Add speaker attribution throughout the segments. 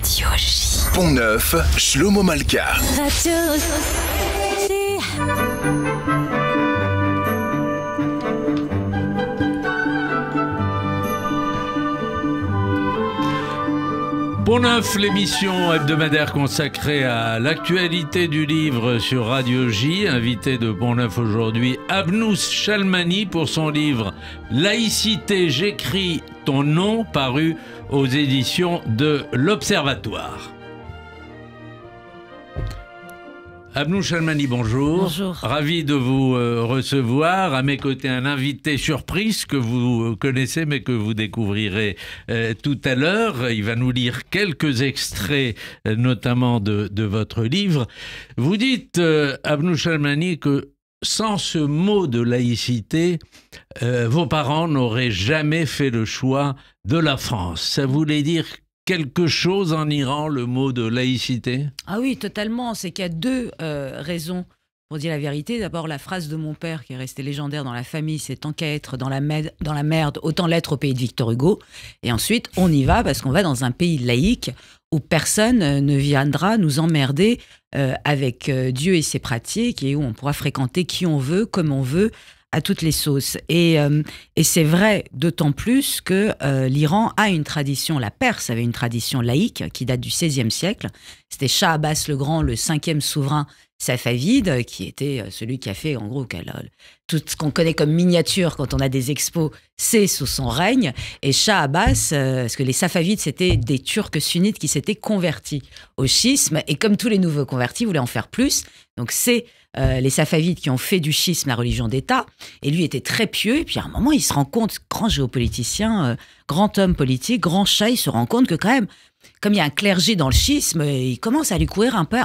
Speaker 1: Radio J.
Speaker 2: Pont-Neuf, Shlomo Malka.
Speaker 1: Radio J.
Speaker 3: Pont-Neuf, l'émission hebdomadaire consacrée à l'actualité du livre sur Radio J. Invité de Pont-Neuf aujourd'hui, Abnous Chalmani pour son livre « Laïcité, j'écris ton nom » paru aux éditions de l'Observatoire. Abnous Chalmani, bonjour.
Speaker 1: Bonjour.
Speaker 3: Ravi de vous recevoir. À mes côtés, un invité surprise que vous connaissez, mais que vous découvrirez tout à l'heure. Il va nous lire quelques extraits, notamment de votre livre. Vous dites, Abnous Chalmani, que sans ce mot de laïcité, vos parents n'auraient jamais fait le choix de la France. Ça voulait dire quelque chose en Iran, le mot de laïcité?
Speaker 4: Ah oui, totalement. C'est qu'il y a deux raisons pour dire la vérité. D'abord, la phrase de mon père qui est restée légendaire dans la famille, c'est « tant qu'à être dans la merde, autant l'être au pays de Victor Hugo ». Et ensuite, on y va parce qu'on va dans un pays laïque où personne ne viendra nous emmerder avec Dieu et ses pratiques et où on pourra fréquenter qui on veut, comme on veut, à toutes les sauces. Et c'est vrai d'autant plus que l'Iran a une tradition, la Perse avait une tradition laïque qui date du XVIe siècle. C'était Shah Abbas le Grand, le 5e souverain safavide, qui était celui qui a fait, en gros, tout ce qu'on connaît comme miniature quand on a des expos, c'est sous son règne. Et Shah Abbas, parce que les safavides, c'était des Turcs sunnites qui s'étaient convertis au schisme, et comme tous les nouveaux convertis, voulaient en faire plus. Donc c'est les safavides qui ont fait du schisme la religion d'État, et lui était très pieux, et puis à un moment, il se rend compte, grand géopoliticien, grand homme politique, grand Shah, il se rend compte que quand même, comme il y a un clergé dans le schisme, il commence à lui courir un peu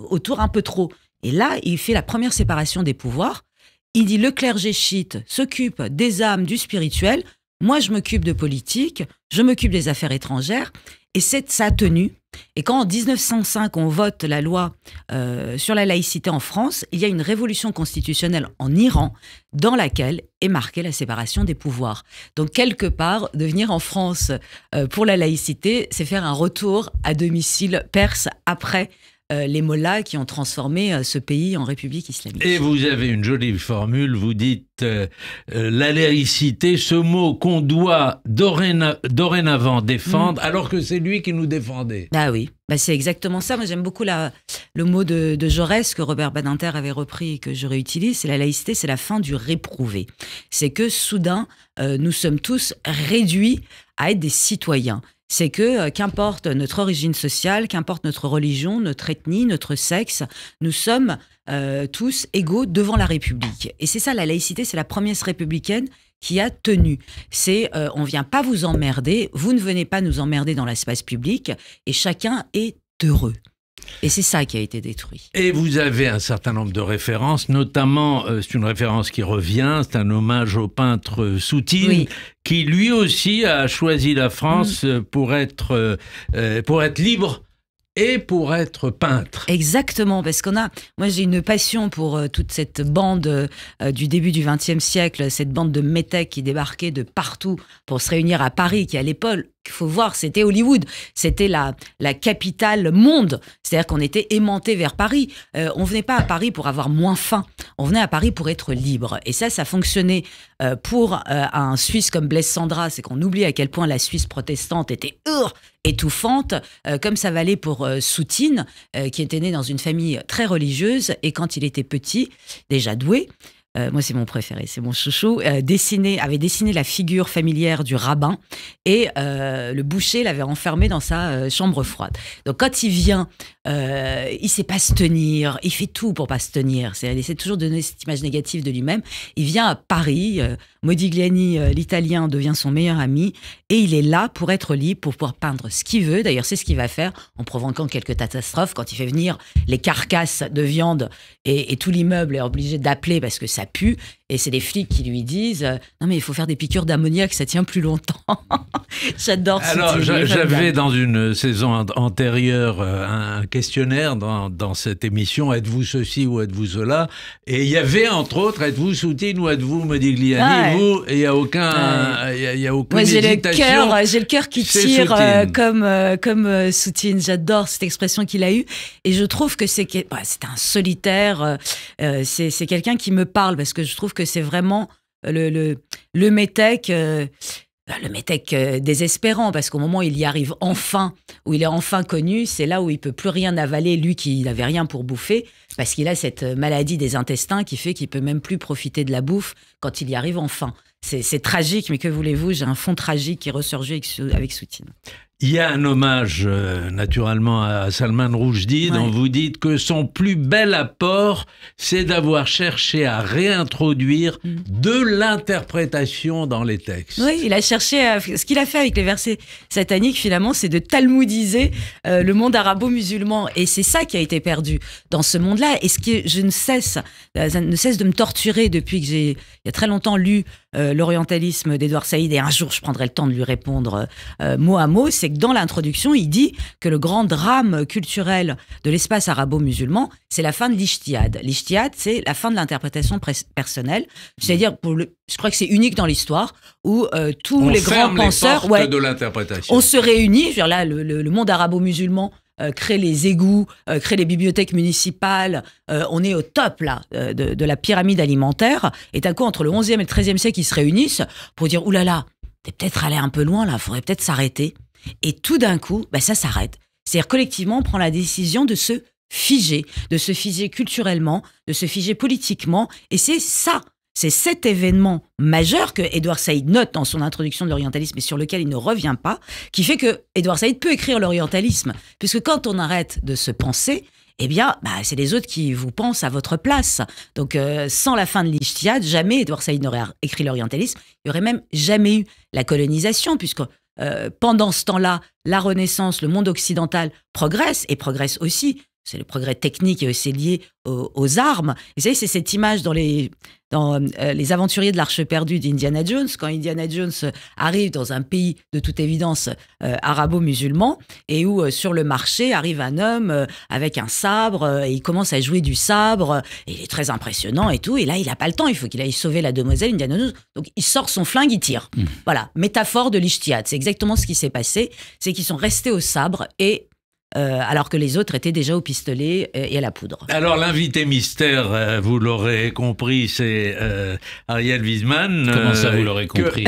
Speaker 4: autour un peu trop. Et là, il fait la première séparation des pouvoirs. Il dit, le clergé chiite s'occupe des âmes, du spirituel. Moi, je m'occupe de politique, je m'occupe des affaires étrangères. Et c'est sa tenue. Et quand en 1905, on vote la loi sur la laïcité en France, il y a une révolution constitutionnelle en Iran dans laquelle est marquée la séparation des pouvoirs. Donc, quelque part, de venir en France pour la laïcité, c'est faire un retour à domicile perse après les mollahs qui ont transformé ce pays en république islamique.
Speaker 3: Et vous avez une jolie formule, vous dites la laïcité, ce mot qu'on doit dorénavant défendre, alors que c'est lui qui nous défendait.
Speaker 4: Ah oui, bah c'est exactement ça. Moi, j'aime beaucoup le mot de Jaurès que Robert Badinter avait repris et que je réutilise. C'est la laïcité, c'est la fin du réprouvé. C'est que soudain, nous sommes tous réduits à être des citoyens. C'est que, qu'importe notre origine sociale, qu'importe notre religion, notre ethnie, notre sexe, nous sommes tous égaux devant la République. Et c'est ça, la laïcité, c'est la promesse républicaine qui a tenu. C'est, on ne vient pas vous emmerder, vous ne venez pas nous emmerder dans l'espace public, et chacun est heureux. Et c'est ça qui a été détruit.
Speaker 3: Et vous avez un certain nombre de références, notamment, c'est une référence qui revient, c'est un hommage au peintre Soutine, oui, qui lui aussi a choisi la France pour être libre et pour être peintre.
Speaker 4: Exactement, parce moi j'ai une passion pour toute cette bande du début du XXe siècle, cette bande de métèques qui débarquaient de partout pour se réunir à Paris, qui à l'époque, il faut voir, c'était Hollywood, c'était la capitale monde, c'est-à-dire qu'on était aimanté vers Paris. On venait pas à Paris pour avoir moins faim, on venait à Paris pour être libre. Et ça fonctionnait pour un Suisse comme Blaise Cendrars, c'est qu'on oublie à quel point la Suisse protestante était étouffante, comme ça valait pour Soutine, qui était né dans une famille très religieuse, et quand il était petit, déjà doué, moi c'est mon préféré, c'est mon chouchou, avait dessiné la figure familière du rabbin, et le boucher l'avait enfermé dans sa chambre froide. Donc quand il vient, il sait pas se tenir, il fait tout pour pas se tenir, il essaie toujours de donner cette image négative de lui-même. Il vient à Paris, Modigliani, l'italien, devient son meilleur ami, et il est là pour être libre, pour pouvoir peindre ce qu'il veut. D'ailleurs, c'est ce qu'il va faire en provoquant quelques catastrophes quand il fait venir les carcasses de viande, et tout l'immeuble est obligé d'appeler parce que ça pue. Et c'est des flics qui lui disent non mais il faut faire des piqûres d'ammoniac, ça tient plus longtemps. J'adore ce
Speaker 3: Alors,
Speaker 4: type.
Speaker 3: j'avais dans une saison antérieure un questionnaire dans cette émission, êtes-vous ceci ou êtes-vous cela? Et il y avait entre autres, êtes-vous Soutine ou êtes-vous Modigliani?
Speaker 4: Ah ouais.
Speaker 3: Vous, il n'y a aucun, il y a aucune
Speaker 4: Moi, j'ai
Speaker 3: hésitation.
Speaker 4: le cœur qui
Speaker 3: C'est
Speaker 4: tire
Speaker 3: Soutine.
Speaker 4: comme Soutine. J'adore cette expression qu'il a eue. Et je trouve que c'est un solitaire. C'est quelqu'un qui me parle parce que je trouve que c'est vraiment le métèque. Le métèque désespérant, parce qu'au moment où il y arrive enfin, où il est enfin connu, c'est là où il peut plus rien avaler, lui qui n'avait rien pour bouffer, parce qu'il a cette maladie des intestins qui fait qu'il peut même plus profiter de la bouffe quand il y arrive enfin. C'est tragique, mais que voulez-vous, j'ai un fond tragique qui ressurgit avec Soutine.
Speaker 3: Il y a un hommage, naturellement, à Salman Rushdie, dont vous dites que son plus bel apport, c'est d'avoir cherché à réintroduire de l'interprétation dans les textes.
Speaker 4: Oui, il a cherché ce qu'il a fait avec les versets sataniques, finalement, c'est de talmudiser le monde arabo-musulman. Et c'est ça qui a été perdu dans ce monde-là. Et ce que ça ne cesse de me torturer depuis que j'ai, il y a très longtemps, lu l'orientalisme d'Edouard Saïd, et un jour je prendrai le temps de lui répondre mot à mot, c'est que dans l'introduction, il dit que le grand drame culturel de l'espace arabo-musulman, c'est la fin de l'ijtihad. L'ijtihad, c'est la fin de l'interprétation personnelle, c'est-à-dire, je crois que c'est unique dans l'histoire, où tous les grands penseurs...
Speaker 3: de l'interprétation.
Speaker 4: On se réunit, je veux dire, là, le monde arabo-musulman crée les égouts, crée les bibliothèques municipales, on est au top là de la pyramide alimentaire, et d'un coup entre le 11e et le 13e siècle ils se réunissent pour dire oulala, t'es peut-être allé un peu loin là, faudrait peut-être s'arrêter, et tout d'un coup ça s'arrête, c'est-à-dire collectivement on prend la décision de se figer culturellement, de se figer politiquement, et c'est cet événement majeur que Edouard Saïd note dans son introduction de l'orientalisme et sur lequel il ne revient pas, qui fait que Edouard Saïd peut écrire l'orientalisme. Puisque quand on arrête de se penser, eh bien, c'est les autres qui vous pensent à votre place. Donc, sans la fin de l'Ijtihad, jamais Edouard Saïd n'aurait écrit l'orientalisme. Il n'y aurait même jamais eu la colonisation, puisque pendant ce temps-là, la Renaissance, le monde occidental progresse, et progresse aussi. C'est le progrès technique et aussi lié aux armes. Et vous savez, c'est cette image dans les aventuriers de l'Arche perdue d'Indiana Jones, quand Indiana Jones arrive dans un pays de toute évidence arabo-musulman, et où sur le marché arrive un homme avec un sabre, et il commence à jouer du sabre, et il est très impressionnant et tout, et là il n'a pas le temps, il faut qu'il aille sauver la demoiselle Indiana Jones, donc il sort son flingue, il tire. Voilà, métaphore de l'Ijtihad, c'est exactement ce qui s'est passé, c'est qu'ils sont restés au sabre, et alors que les autres étaient déjà au pistolet et à la poudre.
Speaker 3: Alors l'invité mystère, vous l'aurez compris, c'est Ariel Wiesman.
Speaker 5: Comment ça, vous l'aurez compris?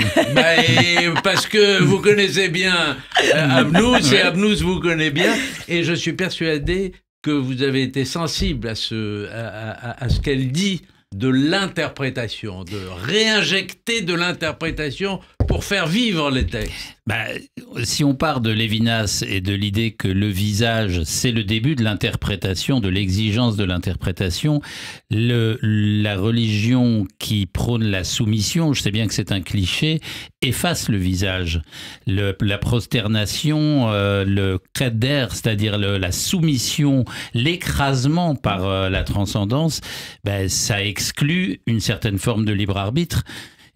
Speaker 3: Parce que vous connaissez bien Abnous, et Abnous vous connaît bien, et je suis persuadé que vous avez été sensible à ce qu'elle dit de l'interprétation, de réinjecter de l'interprétation pour faire vivre les textes.
Speaker 5: Si on part de Lévinas et de l'idée que le visage, c'est le début de l'interprétation, de l'exigence de l'interprétation, la religion qui prône la soumission, je sais bien que c'est un cliché, efface le visage. La prosternation, le qadr, c'est-à-dire la soumission, l'écrasement par la transcendance, ça exclut une certaine forme de libre arbitre.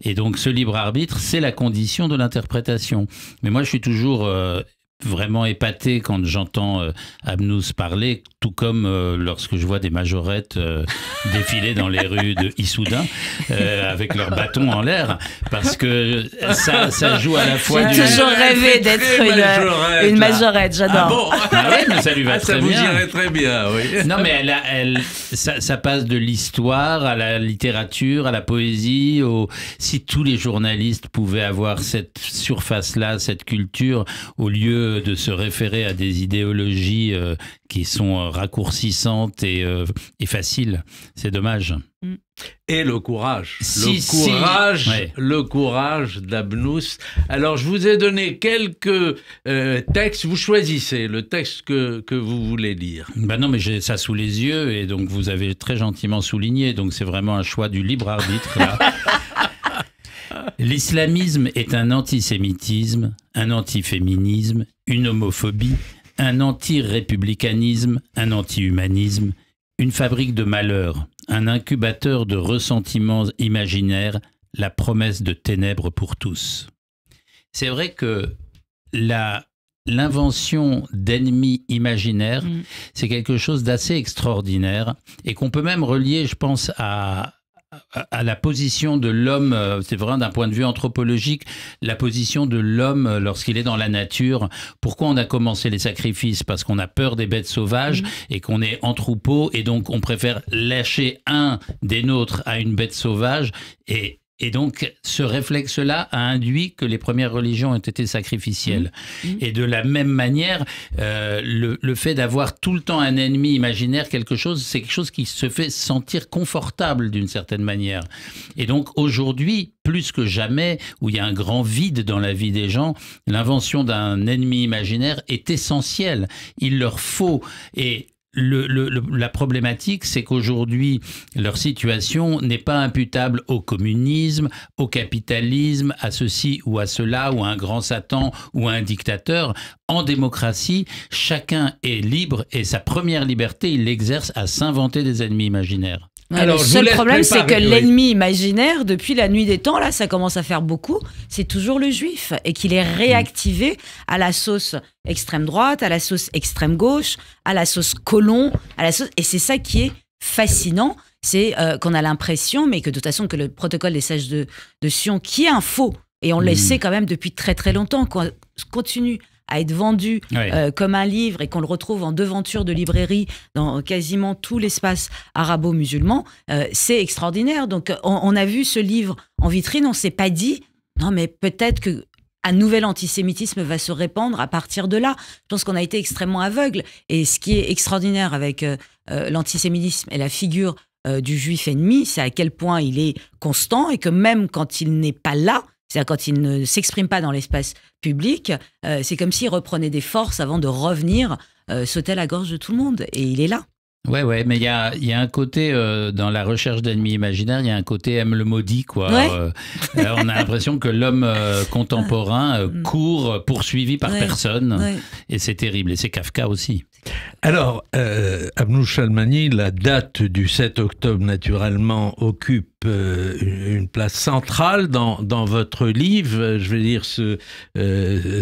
Speaker 5: Et donc ce libre arbitre, c'est la condition de l'interprétation. Mais moi, je suis toujours vraiment épaté quand j'entends Abnous parler, tout comme lorsque je vois des majorettes défiler dans les rues de Issoudun avec leurs bâtons en l'air, parce que ça joue à la fois
Speaker 4: J'ai toujours rêvé d'être une majorette, j'adore.
Speaker 3: Ah bon?
Speaker 5: Oui, mais ça lui va très bien.
Speaker 3: Ça vous irait très bien, oui.
Speaker 5: Non, mais ça passe de l'histoire à la littérature, à la poésie. Si tous les journalistes pouvaient avoir cette surface-là, cette culture, au lieu de se référer à des idéologies qui sont raccourcissantes et faciles. C'est dommage.
Speaker 3: Et le courage.
Speaker 5: Ouais.
Speaker 3: Le courage d'Abnous. Alors, je vous ai donné quelques textes. Vous choisissez le texte que vous voulez lire.
Speaker 5: Non, mais j'ai ça sous les yeux, et donc vous avez très gentiment souligné. Donc, c'est vraiment un choix du libre arbitre, là. L'islamisme est un antisémitisme, un antiféminisme, une homophobie, un anti-républicanisme, un anti-humanisme, une fabrique de malheur, un incubateur de ressentiments imaginaires, la promesse de ténèbres pour tous. C'est vrai que l'invention d'ennemis imaginaires, c'est quelque chose d'assez extraordinaire et qu'on peut même relier, je pense, à la position de l'homme, c'est vrai d'un point de vue anthropologique, la position de l'homme lorsqu'il est dans la nature. Pourquoi on a commencé les sacrifices? Parce qu'on a peur des bêtes sauvages et qu'on est en troupeau et donc on préfère lâcher un des nôtres à une bête sauvage et donc, ce réflexe-là a induit que les premières religions ont été sacrificielles. Et de la même manière, le fait d'avoir tout le temps un ennemi imaginaire, c'est quelque chose qui se fait sentir confortable d'une certaine manière. Et donc, aujourd'hui, plus que jamais, où il y a un grand vide dans la vie des gens, l'invention d'un ennemi imaginaire est essentielle. Il leur faut... Et la problématique, c'est qu'aujourd'hui, leur situation n'est pas imputable au communisme, au capitalisme, à ceci ou à cela, ou à un grand Satan, ou à un dictateur. En démocratie, chacun est libre et sa première liberté, il l'exerce à s'inventer des ennemis imaginaires.
Speaker 3: Alors,
Speaker 4: le seul problème, c'est que l'ennemi imaginaire, depuis la nuit des temps, là, ça commence à faire beaucoup, c'est toujours le juif, et qu'il est réactivé à la sauce extrême droite, à la sauce extrême gauche, à la sauce colon, et c'est ça qui est fascinant, c'est qu'on a l'impression, mais que de toute façon, que le protocole des sages de Sion, qui est un faux, et on le sait quand même depuis très très longtemps, qu'on continue à être vendu comme un livre et qu'on le retrouve en devanture de librairie dans quasiment tout l'espace arabo-musulman, c'est extraordinaire. Donc on a vu ce livre en vitrine, on ne s'est pas dit non mais peut-être qu'un nouvel antisémitisme va se répandre à partir de là. Je pense qu'on a été extrêmement aveugle. Et ce qui est extraordinaire avec l'antisémitisme et la figure du juif ennemi, c'est à quel point il est constant et que même quand il n'est pas là, c'est-à-dire quand il ne s'exprime pas dans l'espace public, c'est comme s'il reprenait des forces avant de revenir sauter à la gorge de tout le monde. Et il est là.
Speaker 5: Ouais, mais il y a un côté, dans la recherche d'ennemis imaginaires, il y a un côté aime le maudit, quoi. On a l'impression que l'homme contemporain court poursuivi par personne. Et c'est terrible. Et c'est Kafka aussi.
Speaker 3: Alors, Abnouch Shalmani, la date du 7 octobre, naturellement, occupe une place centrale dans votre livre. Je vais lire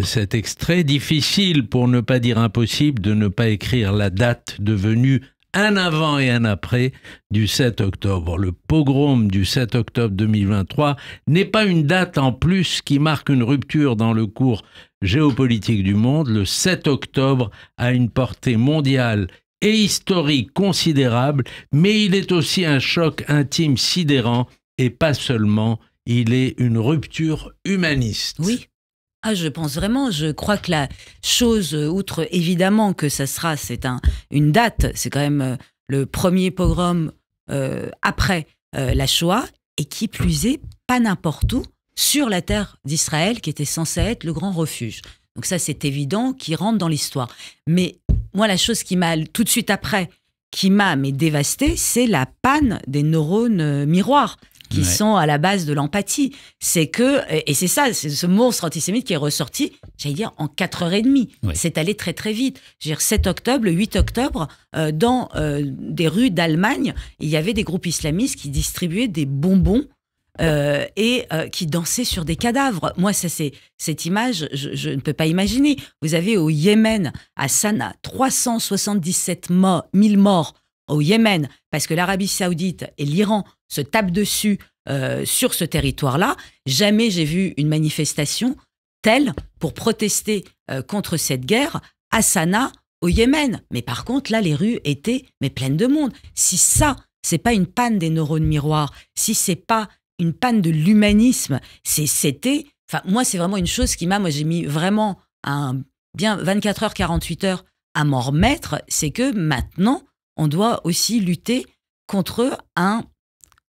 Speaker 3: cet extrait. Difficile, pour ne pas dire impossible, de ne pas écrire la date devenue un avant et un après du 7 octobre. Le pogrom du 7 octobre 2023 n'est pas une date en plus qui marque une rupture dans le cours géopolitique du monde. Le 7 octobre a une portée mondiale et historique considérable, mais il est aussi un choc intime sidérant et pas seulement, il est une rupture humaniste.
Speaker 4: Oui. Ah, je pense vraiment, je crois que la chose, outre évidemment que c'est une date, c'est quand même le premier pogrom après la Shoah, et qui plus est, pas n'importe où, sur la terre d'Israël, qui était censée être le grand refuge. Donc ça, c'est évident, qui rentre dans l'histoire. Mais moi, la chose qui m'a, tout de suite après, qui m'a dévastée, c'est la panne des neurones miroirs, qui sont à la base de l'empathie. C'est que, et c'est ça, c'est ce monstre antisémite qui est ressorti, j'allais dire, en 4h30. C'est allé très très vite. Je veux dire, 7 octobre, le 8 octobre, dans des rues d'Allemagne, il y avait des groupes islamistes qui distribuaient des bonbons et qui dansaient sur des cadavres. Moi, ça, c'est cette image, je ne peux pas imaginer. Vous avez au Yémen, à Sanaa, 377 000 morts au Yémen, parce que l'Arabie Saoudite et l'Iran se tapent dessus sur ce territoire-là. Jamais j'ai vu une manifestation telle pour protester contre cette guerre à Sanaa, au Yémen. Mais par contre, là, les rues étaient pleines de monde. Si ça, c'est pas une panne des neurones miroirs, si c'est pas une panne de l'humanisme, c'était... Enfin, moi, c'est vraiment une chose qui moi, j'ai mis vraiment bien 24 heures, 48 heures à m'en remettre. C'est que maintenant, on doit aussi lutter contre un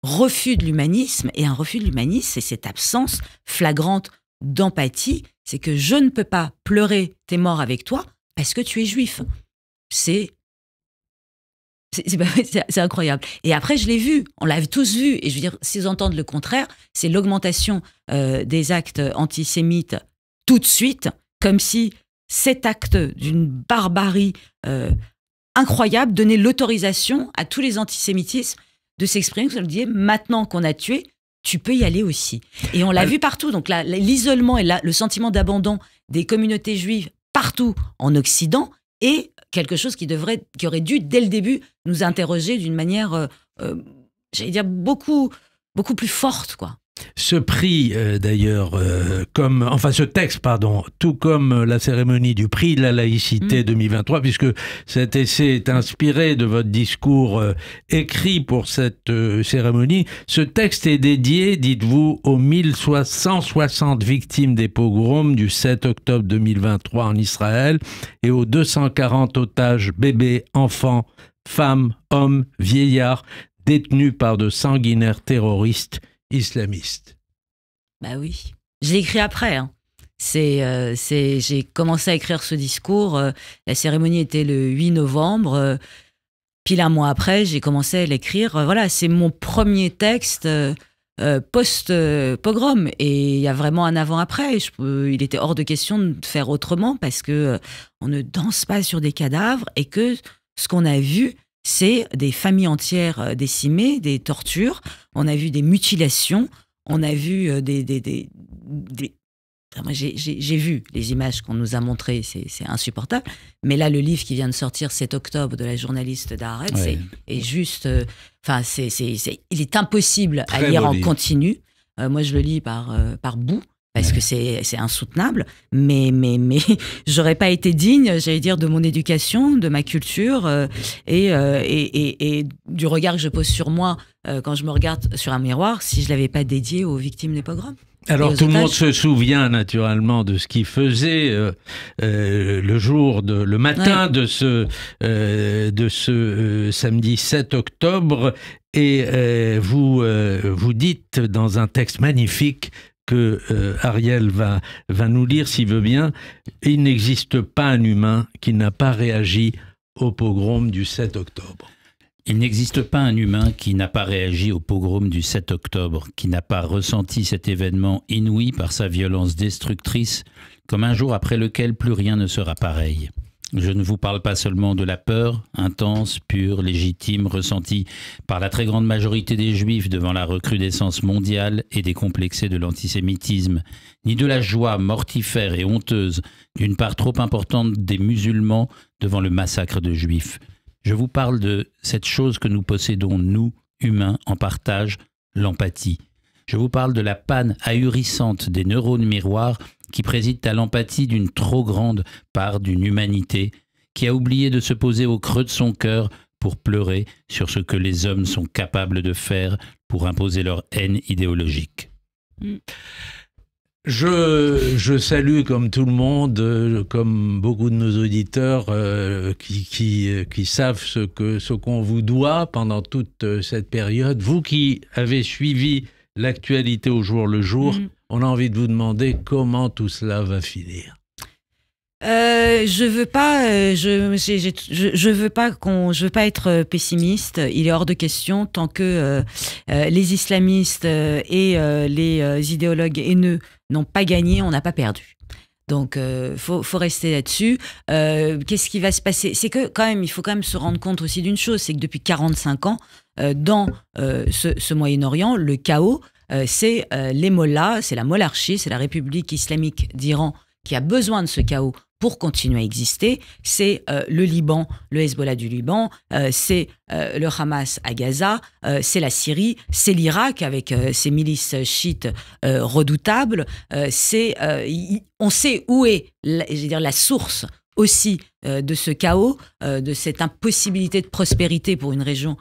Speaker 4: refus de l'humanisme. Et un refus de l'humanisme, c'est cette absence flagrante d'empathie. C'est que je ne peux pas pleurer tes morts avec toi parce que tu es juif. C'est incroyable. Et après, je l'ai vu. On l'a tous vu. Et je veux dire, s'ils entendent le contraire, c'est l'augmentation des actes antisémites tout de suite, comme si cet acte d'une barbarie incroyable donnait l'autorisation à tous les antisémitismes de s'exprimer, comme je le disais, maintenant qu'on a tué, tu peux y aller aussi. Et on l'a vu partout. Donc l'isolement et le sentiment d'abandon des communautés juives partout en Occident est quelque chose qui aurait dû, dès le début, nous interroger d'une manière, j'allais dire, beaucoup plus forte, quoi.
Speaker 3: Ce prix, d'ailleurs, ce texte, pardon, tout comme la cérémonie du prix de la laïcité 2023, puisque cet essai est inspiré de votre discours écrit pour cette cérémonie. Ce texte est dédié, dites-vous, aux 1160 victimes des pogroms du 7 octobre 2023 en Israël et aux 240 otages, bébés, enfants, femmes, hommes, vieillards, détenus par de sanguinaires terroristes islamiste.
Speaker 4: Bah oui. Je l'ai écrit après. Hein. J'ai commencé à écrire ce discours. La cérémonie était le 8 novembre. Pile un mois après, j'ai commencé à l'écrire. Voilà, c'est mon premier texte post-pogrom. Et il y a vraiment un avant-après. Il était hors de question de faire autrement parce que on ne danse pas sur des cadavres et que ce qu'on a vu, c'est des familles entières décimées, des tortures, on a vu des mutilations, on a vu Moi, j'ai vu les images qu'on nous a montrées, c'est insupportable. Mais là, le livre qui vient de sortir cet octobre de la journaliste d'Haaretz est juste... il est impossible à lire en continu. Moi, je le lis par bout. Parce que c'est insoutenable, mais j'aurais pas été digne, j'allais dire, de mon éducation, de ma culture et du regard que je pose sur moi quand je me regarde sur un miroir si je l'avais pas dédié aux victimes des pogroms.
Speaker 3: Alors tout le monde se souvient naturellement de ce qu'il faisait le matin de ce samedi 7 octobre et vous dites dans un texte magnifique que Ariel va nous lire s'il veut bien, il n'existe pas un humain qui n'a pas réagi au pogrom du 7 octobre.
Speaker 5: Il n'existe pas un humain qui n'a pas réagi au pogrom du 7 octobre, qui n'a pas ressenti cet événement inouï par sa violence destructrice, comme un jour après lequel plus rien ne sera pareil. Je ne vous parle pas seulement de la peur, intense, pure, légitime, ressentie par la très grande majorité des Juifs devant la recrudescence mondiale et décomplexée de l'antisémitisme, ni de la joie mortifère et honteuse d'une part trop importante des musulmans devant le massacre de Juifs. Je vous parle de cette chose que nous possédons, nous, humains, en partage, l'empathie. Je vous parle de la panne ahurissante des neurones miroirs qui président à l'empathie d'une trop grande part d'une humanité qui a oublié de se poser au creux de son cœur pour pleurer sur ce que les hommes sont capables de faire pour imposer leur haine idéologique.
Speaker 3: Je salue comme tout le monde, comme beaucoup de nos auditeurs qui savent ce qu'on vous doit pendant toute cette période. Vous qui avez suivi l'actualité au jour le jour, on a envie de vous demander comment tout cela va finir.
Speaker 4: Je veux pas être pessimiste. Il est hors de question tant que les islamistes et les idéologues haineux n'ont pas gagné, on n'a pas perdu. Donc, faut rester là-dessus. Qu'est-ce qui va se passer ? C'est que quand même, il faut quand même se rendre compte aussi d'une chose, c'est que depuis 45 ans, dans ce Moyen-Orient, le chaos, c'est les mollahs, c'est la mollarchie, c'est la République islamique d'Iran qui a besoin de ce chaos pour continuer à exister. C'est le Liban, le Hezbollah du Liban, c'est le Hamas à Gaza, c'est la Syrie, c'est l'Irak avec ses milices chiites redoutables. On sait où est la source aussi de ce chaos, de cette impossibilité de prospérité pour une région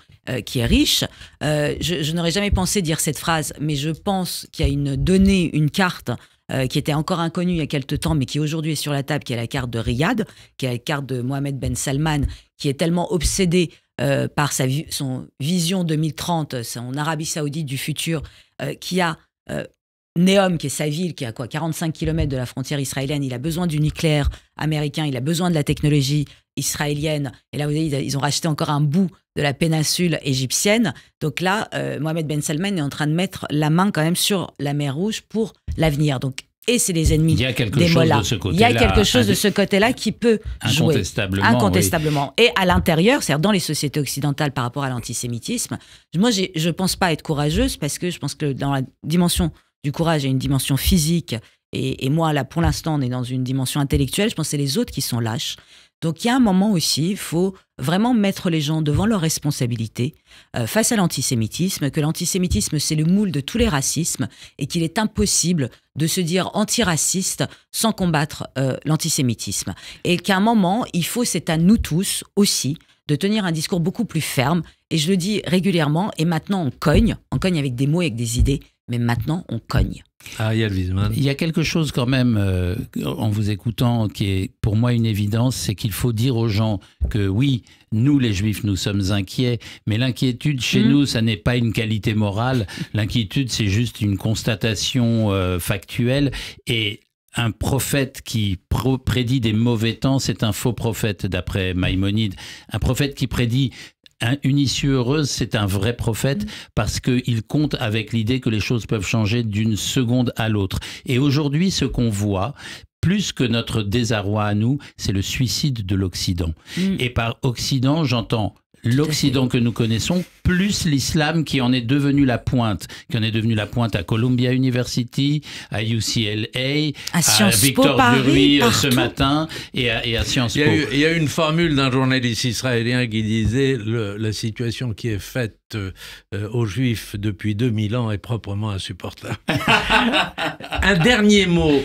Speaker 4: qui est riche. Je n'aurais jamais pensé dire cette phrase, mais je pense qu'il y a une carte qui était encore inconnue il y a quelque temps, mais qui aujourd'hui est sur la table, qui est la carte de Riyad, qui est la carte de Mohammed Ben Salman, qui est tellement obsédé par son vision 2030, son Arabie Saoudite du futur, qui a Neom, qui est sa ville, qui est à 45 km de la frontière israélienne. Il a besoin du nucléaire américain, il a besoin de la technologie israélienne. Et là, vous voyez, ils ont racheté encore un bout de la péninsule égyptienne. Donc là, Mohammed Ben Salman est en train de mettre la main quand même sur la mer Rouge pour l'avenir. Donc et c'est les ennemis
Speaker 5: Il y a quelque
Speaker 4: des
Speaker 5: chose
Speaker 4: mollahs.
Speaker 5: de ce
Speaker 4: Il y
Speaker 5: côté-là.
Speaker 4: a quelque chose de ce côté-là qui peut jouer. Incontestablement. Et à l'intérieur, c'est-à-dire dans les sociétés occidentales par rapport à l'antisémitisme, moi, je pense pas être courageuse parce que je pense que dans la dimension du courage, il y a une dimension physique. Et moi, là, pour l'instant, on est dans une dimension intellectuelle. Je pense que c'est les autres qui sont lâches. Donc, il y a un moment aussi, il faut vraiment mettre les gens devant leurs responsabilités face à l'antisémitisme, que l'antisémitisme, c'est le moule de tous les racismes et qu'il est impossible de se dire antiraciste sans combattre l'antisémitisme. Et qu'à un moment, c'est à nous tous aussi de tenir un discours beaucoup plus ferme. Et je le dis régulièrement, et maintenant on cogne avec des mots, avec des idées, mais maintenant on cogne.
Speaker 3: Ariel Wiesman.
Speaker 5: Il y a quelque chose quand même, en vous écoutant, qui est pour moi une évidence, c'est qu'il faut dire aux gens que oui, nous les Juifs, nous sommes inquiets, mais l'inquiétude chez nous, ça n'est pas une qualité morale. L'inquiétude, c'est juste une constatation factuelle. Et un prophète qui prédit des mauvais temps, c'est un faux prophète, d'après Maïmonide. Un prophète qui prédit une issue heureuse, c'est un vrai prophète parce qu'il compte avec l'idée que les choses peuvent changer d'une seconde à l'autre. Et aujourd'hui, ce qu'on voit, plus que notre désarroi à nous, c'est le suicide de l'Occident. Et par Occident, j'entends l'Occident que nous connaissons, plus l'islam qui en est devenu la pointe, à Columbia University, à UCLA, à Victor Duruy ce matin et à Sciences Po.
Speaker 3: Il y a une formule d'un journaliste israélien qui disait la situation qui est faite aux Juifs depuis 2000 ans est proprement insupportable. Un dernier mot,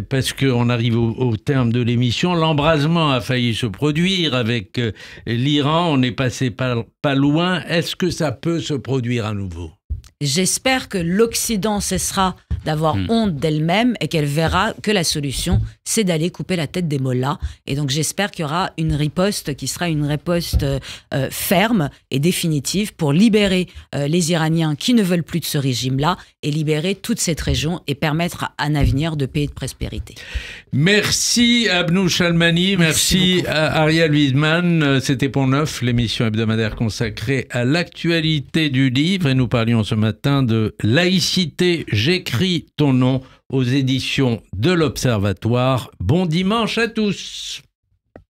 Speaker 3: parce qu'on arrive au terme de l'émission. L'embrasement a failli se produire avec l'Iran. On est passé pas loin. Est-ce que ça peut se produire à nouveau ?
Speaker 4: J'espère que l'Occident cessera d'avoir honte d'elle-même et qu'elle verra que la solution, c'est d'aller couper la tête des mollahs. Et donc j'espère qu'il y aura une riposte qui sera une riposte ferme et définitive pour libérer les Iraniens qui ne veulent plus de ce régime-là et libérer toute cette région et permettre un avenir de paix et de prospérité.
Speaker 3: Merci Abnou Chalmani, merci Ariel Wiesman. C'était Pont Neuf, l'émission hebdomadaire consacrée à l'actualité du livre. Et nous parlions ce matin de laïcité, j'écris ton nom aux éditions de l'Observatoire. Bon dimanche à tous.